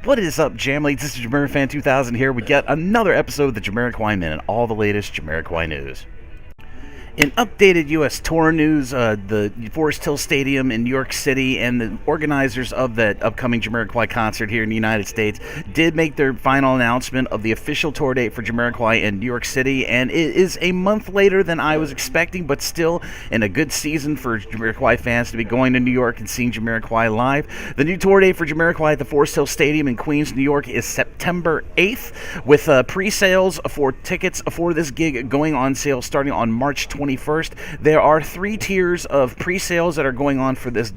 What is up, Jamily? This is JamiroFan2000 here with yet another episode of the Jamiroquai Minute, all the latest Jamiroquai news. In updated U.S. tour news, the Forest Hill Stadium in New York City and the organizers of that upcoming Jamiroquai concert here in the United States did make their final announcement of the official tour date for Jamiroquai in New York City, and it is a month later than I was expecting, but still in a good season for Jamiroquai fans to be going to New York and seeing Jamiroquai live. The new tour date for Jamiroquai at the Forest Hill Stadium in Queens, New York is September 8th, with pre-sales for tickets for this gig going on sale starting on March 21st. There are 3 tiers of pre-sales that are going on for this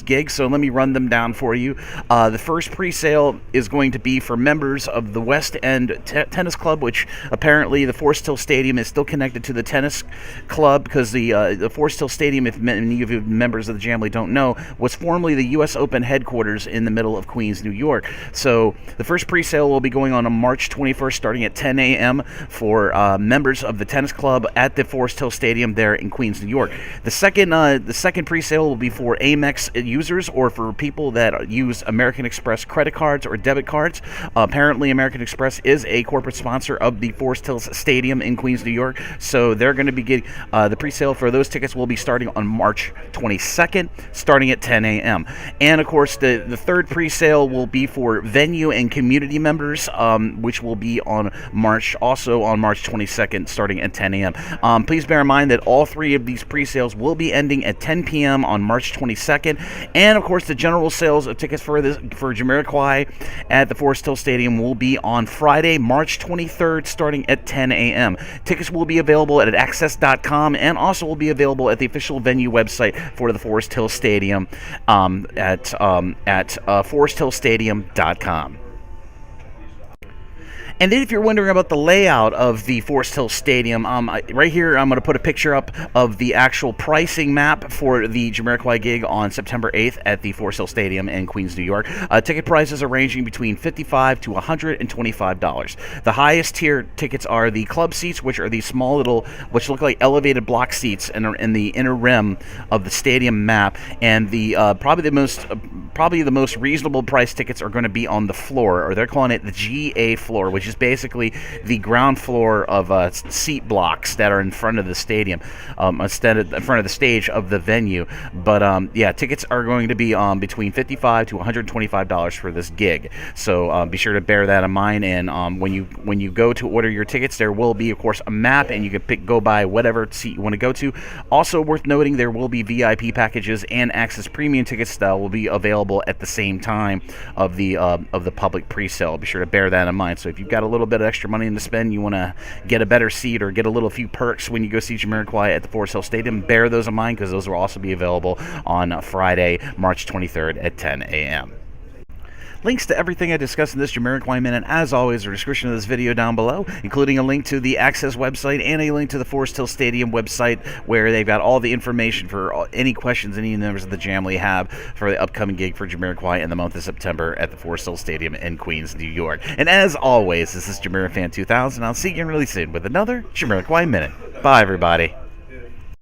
gig, so let me run them down for you. The first pre-sale is going to be for members of the West End Tennis Club, which apparently the Forest Hill Stadium is still connected to the tennis club, because the Forest Hill Stadium, if many of you members of the Jamily don't know, was formerly the U.S. Open headquarters in the middle of Queens, New York. So the first pre-sale will be going on March 21st starting at 10 a.m. for members of the tennis club at the Forest Hill Stadium there in Queens, New York. The second pre-sale will be for Amex users or for people that use American Express credit cards or debit cards. Apparently, American Express is a corporate sponsor of the Forest Hills Stadium in Queens, New York, so they're going to be getting the pre-sale for those tickets will be starting on March 22nd, starting at 10 a.m. And of course, the third pre-sale will be for venue and community members, which will be on March 22nd, starting at 10 a.m. Please bear in mind that all 3 of these pre-sales will be ending at 10 p.m. on March 22nd, and of course the general sales of tickets for Jamiroquai at the Forest Hill Stadium will be on Friday, March 23rd, starting at 10 a.m. Tickets will be available at access.com and also will be available at the official venue website for the Forest Hill Stadium at foresthillstadium.com. And then if you're wondering about the layout of the Forest Hill Stadium, right here I'm going to put a picture up of the actual pricing map for the Jamiroquai gig on September 8th at the Forest Hill Stadium in Queens, New York. Ticket prices are ranging between $55 to $125. The highest tier tickets are the club seats, which are these small little, which look like elevated block seats in the inner rim of the stadium map. And the probably the most reasonable price tickets are going to be on the floor, or they're calling it the GA floor, which is basically the ground floor of seat blocks that are in front of the stadium, instead of in front of the stage of the venue. But yeah, tickets are going to be between $55 to $125 for this gig. So be sure to bear that in mind. And when you go to order your tickets, there will be, of course, a map, and you can go by whatever seat you want to go to. Also worth noting, there will be VIP packages and Access Premium tickets that will be available at the same time of the public pre-sale. Be sure to bear that in mind. So if you've got a little bit of extra money to spend, you want to get a better seat or get a few perks when you go see Jamiroquai at the Forest Hill Stadium, bear those in mind, because those will also be available on Friday, March 23rd at 10 a.m. Links to everything I discussed in this Jamiroquai Minute, as always, are in the description of this video down below, including a link to the Access website and a link to the Forest Hill Stadium website, where they've got all the information for any questions any members of the Jamily have for the upcoming gig for Jamiroquai in the month of September at the Forest Hill Stadium in Queens, New York. And as always, this is JamiroFan2000. I'll see you again really soon with another Jamiroquai Minute. Bye, everybody.